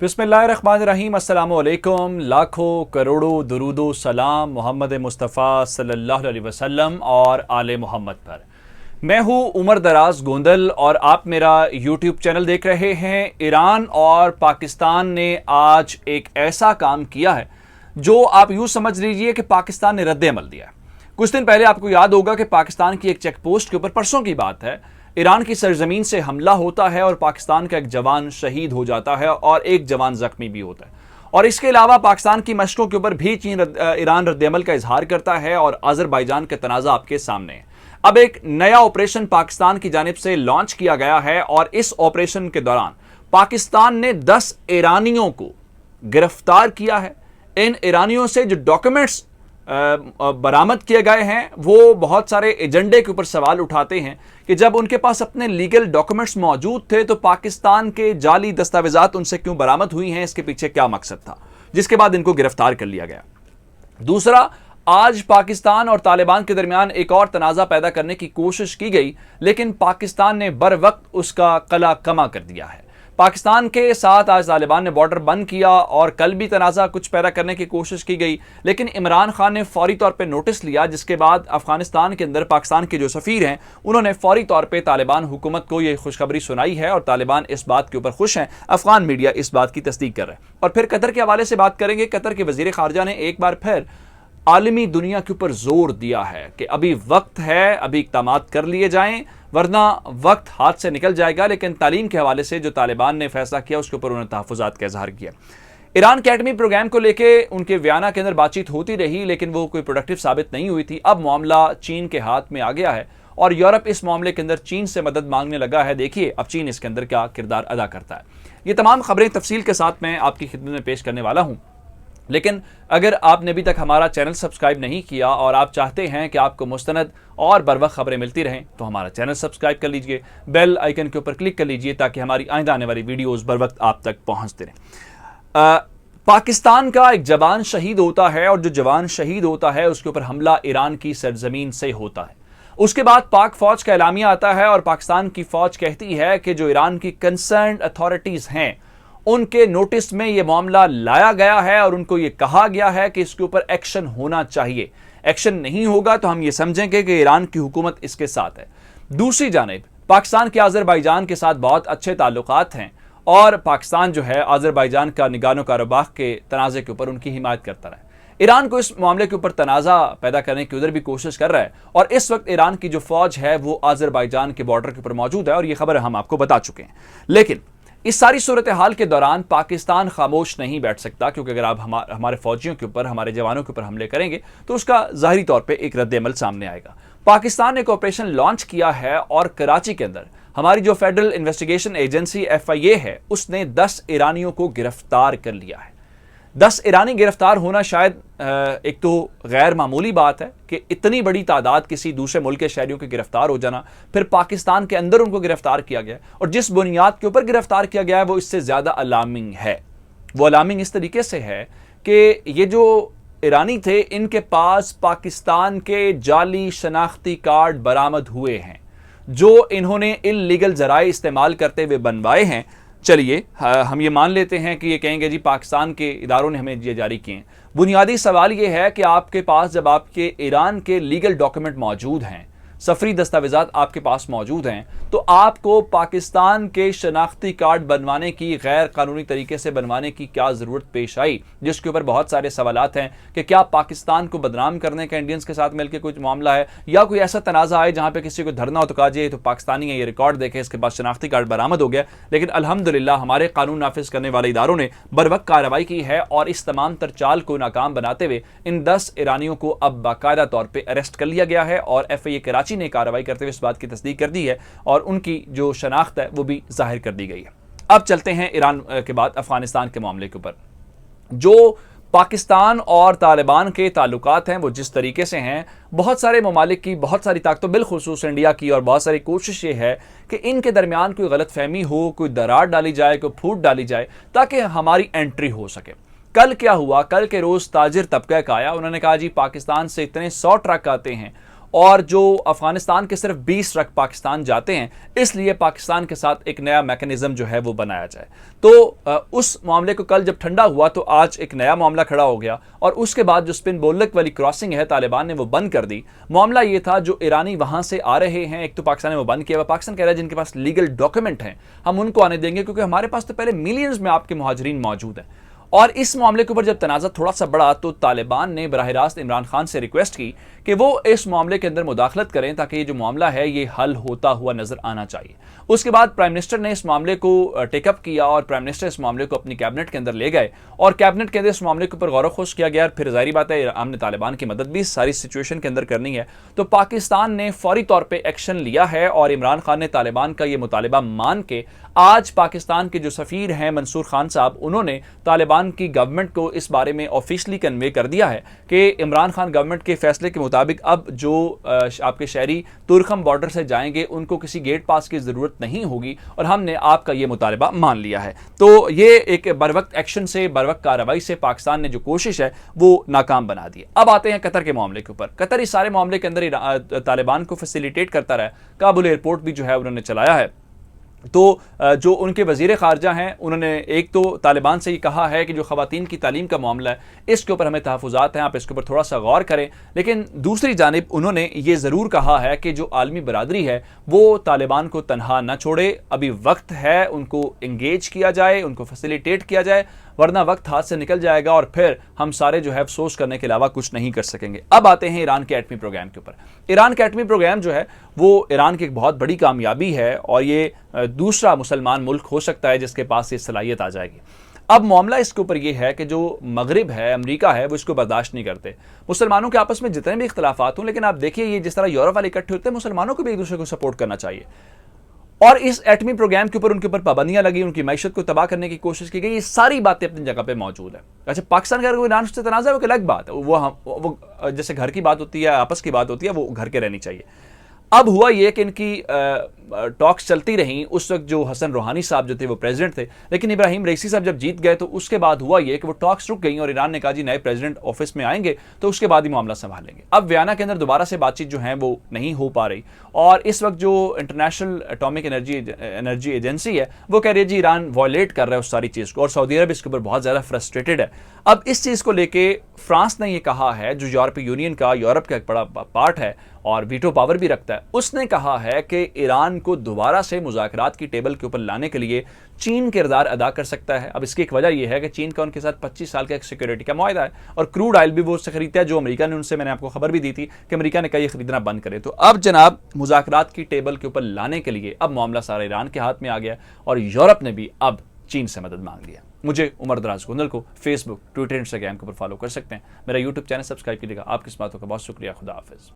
बिस्मिल्लाहिर्रहमानिर्रहीम, अस्सलामु अलैकुम। लाखों करोड़ों दुरूदो सलाम मोहम्मद मुस्तफ़ा सल्लल्लाहु अलैहि वसल्लम और आले मोहम्मद पर। मैं हूँ उमर दराज गोंदल और आप मेरा यूट्यूब चैनल देख रहे हैं। ईरान और पाकिस्तान ने आज एक ऐसा काम किया है जो आप यूँ समझ लीजिए कि पाकिस्तान ने रद्द अमल दिया है। कुछ दिन पहले आपको याद होगा कि पाकिस्तान की एक चेक पोस्ट के ऊपर, परसों की बात है, ईरान की सरजमीन से हमला होता है और पाकिस्तान का एक जवान शहीद हो जाता है और एक जवान जख्मी भी होता है। और इसके अलावा पाकिस्तान की मशकों के ऊपर भी ईरान रद्दअमल का इजहार करता है और अजरबैजान का तनाज़ा आपके सामने है। अब एक नया ऑपरेशन पाकिस्तान की जानिब से लॉन्च किया गया है और इस ऑपरेशन के दौरान पाकिस्तान ने 10 ईरानियों को गिरफ्तार किया है। इन ईरानियों से जो डॉक्यूमेंट्स बरामद किए गए हैं वो बहुत सारे एजेंडे के ऊपर सवाल उठाते हैं कि जब उनके पास अपने लीगल डॉक्यूमेंट्स मौजूद थे तो पाकिस्तान के जाली दस्तावेजात उनसे क्यों बरामद हुई हैं, इसके पीछे क्या मकसद था, जिसके बाद इनको गिरफ्तार कर लिया गया। दूसरा, आज पाकिस्तान और तालिबान के दरमियान एक और तनाज़ा पैदा करने की कोशिश की गई, लेकिन पाकिस्तान ने बर वक्त उसका कला कमा कर दिया है। पाकिस्तान के साथ आज तालिबान ने बॉर्डर बंद किया और कल भी तनाज़ा कुछ पैदा करने की कोशिश की गई, लेकिन इमरान खान ने फौरी तौर पे नोटिस लिया, जिसके बाद अफगानिस्तान के अंदर पाकिस्तान के जो सफ़ीर हैं उन्होंने फौरी तौर पे तालिबान हुकूमत को ये खुशखबरी सुनाई है और तालिबान इस बात के ऊपर खुश हैं। अफगान मीडिया इस बात की तस्दीक कर रहा है। और फिर कतर के हवाले से बात करेंगे। कतर के वज़ीर ख़ारजा ने एक बार फिर आलमी दुनिया के ऊपर जोर दिया है कि अभी वक्त है, अभी इक़दाम कर लिए जाएं, वरना वक्त हाथ से निकल जाएगा। लेकिन तालीम के हवाले से जो तालिबान ने फैसला किया उसके ऊपर उन्होंने तहफ़्फ़ुज़ात का इजहार किया। ईरान के एटमी प्रोग्राम को लेके उनके वियना के अंदर बातचीत होती रही, लेकिन वो कोई प्रोडक्टिव साबित नहीं हुई थी। अब मामला चीन के हाथ में आ गया है और यूरोप इस मामले के अंदर चीन से मदद मांगने लगा है। देखिए अब चीन इसके अंदर क्या किरदार अदा करता है। ये तमाम खबरें तफसील के साथ मैं आपकी खिदमत में पेश करने वाला हूँ। लेकिन अगर आपने अभी तक हमारा चैनल सब्सक्राइब नहीं किया और आप चाहते हैं कि आपको मुस्तनद और बर वक्त खबरें मिलती रहें तो हमारा चैनल सब्सक्राइब कर लीजिए, बेल आइकन के ऊपर क्लिक कर लीजिए ताकि हमारी आइंदा आने वाली वीडियोस बर वक्त आप तक पहुंचते रहें। पाकिस्तान का एक जवान शहीद होता है और जो जवान शहीद होता है उसके ऊपर हमला ईरान की सरजमीन से होता है। उसके बाद पाक फौज का एलामिया आता है और पाकिस्तान की फौज कहती है कि जो ईरान की कंसर्न अथॉरिटीज हैं उनके नोटिस में यह मामला लाया गया है और उनको यह कहा गया है कि इसके ऊपर एक्शन होना चाहिए। एक्शन नहीं होगा तो हम ये समझेंगे कि ईरान की हुकूमत इसके साथ है। दूसरी जानिब पाकिस्तान के अजरबैजान के साथ बहुत अच्छे ताल्लुकात हैं और पाकिस्तान जो है अजरबैजान का निगानो कारोबार के तनाज़े के ऊपर उनकी हिमायत करता रहा है। ईरान को इस मामले के ऊपर तनाज़ा पैदा करने की उधर भी कोशिश कर रहा है और इस वक्त ईरान की जो फौज है वो अजरबैजान के बॉर्डर के ऊपर मौजूद है और ये खबर हम आपको बता चुके हैं। लेकिन इस सारी सूरत हाल के दौरान पाकिस्तान खामोश नहीं बैठ सकता, क्योंकि अगर आप हमारे फौजियों के ऊपर, हमारे जवानों के ऊपर हमले करेंगे तो उसका ज़ाहिरी तौर पे एक रद्द-ए-अमल सामने आएगा। पाकिस्तान ने एक ऑपरेशन लॉन्च किया है और कराची के अंदर हमारी जो फेडरल इन्वेस्टिगेशन एजेंसी FIA है उसने 10 ईरानियों को गिरफ्तार कर लिया है। 10 ईरानी गिरफ्तार होना शायद एक तो गैर मामूली बात है कि इतनी बड़ी तादाद किसी दूसरे मुल्क के शहरियों के गिरफ्तार हो जाना, फिर पाकिस्तान के अंदर उनको गिरफ्तार किया गया और जिस बुनियाद के ऊपर गिरफ्तार किया गया है वो इससे ज़्यादा अलार्मिंग है। वो अलार्मिंग इस तरीके से है कि ये जो ईरानी थे इनके पास पाकिस्तान के जाली शनाख्ती कार्ड बरामद हुए हैं जो इन्होंने इल्लीगल ज़राए इस्तेमाल करते हुए बनवाए हैं। चलिए हम ये मान लेते हैं कि ये कहेंगे जी पाकिस्तान के इदारों ने हमें ये जारी किए हैं। बुनियादी सवाल ये है कि आपके पास जब आपके ईरान के लीगल डॉक्यूमेंट मौजूद हैं, सफरी दस्तावेजात आपके पास मौजूद हैं, तो आपको पाकिस्तान के शनाख्ती कार्ड बनवाने की, गैर कानूनी तरीके से बनवाने की क्या ज़रूरत पेश आई, जिसके ऊपर बहुत सारे सवालात हैं कि क्या पाकिस्तान को बदनाम करने का इंडियंस के साथ मिलकर कुछ मामला है या कोई ऐसा तनाज़ा आए जहाँ पे किसी को धरना हो तो कहा जाए तो पाकिस्तानी है, ये रिकॉर्ड देखे, इसके पास शनाख्ती कार्ड बरामद हो गया। लेकिन अल्हम्दुलिल्लाह हमारे कानून नाफिज करने वाले इदारों ने बर वक्त कार्रवाई की है और इस तमाम तर चाल को नाकाम बनाते हुए इन 10 ईरानियों को अब बाकायदा तौर पर अरेस्ट कर लिया गया है और FIA कराची ने कार्रवाई करते हुए इस बात की तस्दीक कर दी है और उनकी जो शनाख्त है वो भी जाहिर कर दी गई है। अब चलते हैं ईरान के बाद अफगानिस्तान के मामले के ऊपर। जो पाकिस्तान और तालिबान के ताल्लुकात हैं वो जिस तरीके से हैं, बहुत सारे ममालिक की, बहुत सारी ताकतों बिलखुसूस इंडिया की और बहुत सारी कोशिश ये है कि इनके दरमियान कोई गलत फहमी हो, कोई दरार डाली जाए, कोई फूट डाली जाए ताकि हमारी एंट्री हो सके। कल क्या हुआ, कल के रोज़ ताजिर तबका का आया, उन्होंने कहा जी पाकिस्तान से इतने 100 ट्रक आते हैं और जो अफगानिस्तान के सिर्फ 20 ट्रक पाकिस्तान जाते हैं, इसलिए पाकिस्तान के साथ एक नया मैकेनिज्म जो है वो बनाया जाए। तो उस मामले को कल जब ठंडा हुआ तो आज एक नया मामला खड़ा हो गया, और उसके बाद जो स्पिन बोल्लक वाली क्रॉसिंग है तालिबान ने वो बंद कर दी। मामला ये था जो ईरानी वहां से आ रहे हैं, एक तो पाकिस्तान ने वो बंद किया हुआ, पाकिस्तान कह रहा है जिनके पास लीगल डॉक्यूमेंट हैं हम उनको आने देंगे, क्योंकि हमारे पास तो पहले मिलियंस में आपके मुहाजिरीन मौजूद हैं। और इस मामले के ऊपर जब तनाज़ा थोड़ा सा बढ़ा तो तालिबान ने बराह रास्त इमरान खान से रिक्वेस्ट की कि वो इस मामले के अंदर मुदाखलत करें, ताकि ये जो मामला है ये हल होता हुआ नजर आना चाहिए। उसके बाद प्राइम मिनिस्टर ने इस मामले को टेकअप किया और प्राइम मिनिस्टर इस मामले को अपनी कैबिनेट के अंदर ले गए, और कैबिनेट के अंदर इस मामले के ऊपर गौर खोज किया गया। फिर जाहिर बात है हमने तालिबान की मदद भी इस सारी सिचुएशन के अंदर करनी है, तो पाकिस्तान ने फौरी तौर पर एक्शन लिया है, और इमरान खान ने तालिबान का ये मुतालिबा मान के आज पाकिस्तान के जो सफीर हैं मंसूर खान साहब, उन्होंने तालिबान की गवर्नमेंट को इस बारे में ऑफिशियली कन्वे कर दिया है कि इमरान खान गवर्नमेंट के फैसले के मुताबिक अब जो आपके शहरी तुरखम बॉर्डर से जाएंगे उनको किसी गेट पास की जरूरत नहीं होगी, और हमने आपका ये मुतालिबा मान लिया है। तो ये एक बरवक्त एक्शन से, बरवक्त कार्रवाई से पाकिस्तान ने जो कोशिश है वो नाकाम बना दी। अब आते हैं कतर के मामले के ऊपर। कतर इस सारे मामले के अंदर तालिबान को फैसिलिटेट करता रहा, काबुल एयरपोर्ट भी जो है उन्होंने चलाया है। तो जो उनके वज़ीर ख़ारजा हैं उन्होंने एक तो तालिबान से ये कहा है कि जो ख़वातीन की तालीम का मामला है इसके ऊपर हमें तहफ़्फ़ुज़ात हैं, आप इसके ऊपर थोड़ा सा गौर करें। लेकिन दूसरी जानिब उन्होंने ये ज़रूर कहा है कि जो आलमी बरादरी है वो तालिबान को तनहा न छोड़े, अभी वक्त है उनको इंगेज किया जाए, उनको फैसिलिटेट किया जाए, वरना वक्त हाथ से निकल जाएगा और फिर हम सारे जो है अफसोस करने के अलावा कुछ नहीं कर सकेंगे। अब आते हैं ईरान के एटमी प्रोग्राम के ऊपर। ईरान का एटमी प्रोग्राम जो है वो ईरान की एक बहुत बड़ी कामयाबी है, और ये दूसरा मुसलमान मुल्क हो सकता है जिसके पास ये सलाहियत आ जाएगी। अब मामला इसके ऊपर यह है कि जो मगरिब है, अमेरिका है, वो इसको बर्दाश्त नहीं करते। मुसलमानों के आपस में जितने भी इख्तलाफात हों, लेकिन आप देखिए ये जिस तरह यूरोप वाले इकट्ठे होते हैं, मुसलमानों को भी एक दूसरे को सपोर्ट करना चाहिए। और इस एटमी प्रोग्राम के ऊपर उनके ऊपर पाबंदियां लगी, उनकी मैशत को तबाह करने की कोशिश की गई, ये सारी बातें अपनी जगह पे मौजूद है। अच्छा, पाकिस्तान का अगर ईरान से तनाज़ा है वो अलग बात है, वो जैसे घर की बात होती है, आपस की बात होती है, वो घर के रहनी चाहिए। अब हुआ ये कि इनकी टॉक्स चलती रहीं, उस वक्त जो हसन रूहानी साहब जो थे वो प्रेसिडेंट थे, लेकिन इब्राहिम रईसी साहब जब जीत गए तो उसके बाद हुआ ये कि वो टॉक्स रुक गई और ईरान ने कहा जी नए प्रेसिडेंट ऑफिस में आएंगे तो उसके बाद ही मामला संभालेंगे। अब वियना के अंदर दोबारा से बातचीत जो है वो नहीं हो पा रही, और इस वक्त जो इंटरनेशनल एटॉमिक एनर्जी एजेंसी है वो कह रही है जी ईरान वॉयलेट कर रहा है उस सारी चीज़ को, और सऊदी अरब इसके ऊपर बहुत ज़्यादा फ्रस्ट्रेटेड है। अब इस चीज़ को लेके फ्रांस ने ये कहा है, जो यूरोपीय यूनियन का, यूरोप का एक बड़ा पार्ट है और वीटो पावर भी रखता है, उसने कहा है कि ईरान को दोबारा से मुज़ाकरात की टेबल के ऊपर लाने के लिए चीन किरदार अदा कर सकता है। अब इसकी एक वजह यह है कि चीन का उनके साथ 25 साल का एक सिक्योरिटी का मुआहदा है, और क्रूड ऑयल भी वो उससे खरीदता है जो अमेरिका ने उनसे, मैंने आपको खबर भी दी थी कि अमेरिका ने कहा ये खरीदना बंद करे। तो अब जनाब मुज़ाकरात की टेबल के ऊपर लाने के लिए अब मामला सारा ईरान के हाथ में आ गया, और यूरोप ने भी अब चीन से मदद मांग लिया। मुझे उमर दराज गोंदल को फेसबुक, ट्विटर, इंस्टाग्राम के ऊपर फॉलो कर सकते हैं। मेरा यूट्यूब चैनल सब्सक्राइब कीजिएगा। आपकी इस बातों का बहुत शुक्रिया। खुदा हाफिज़।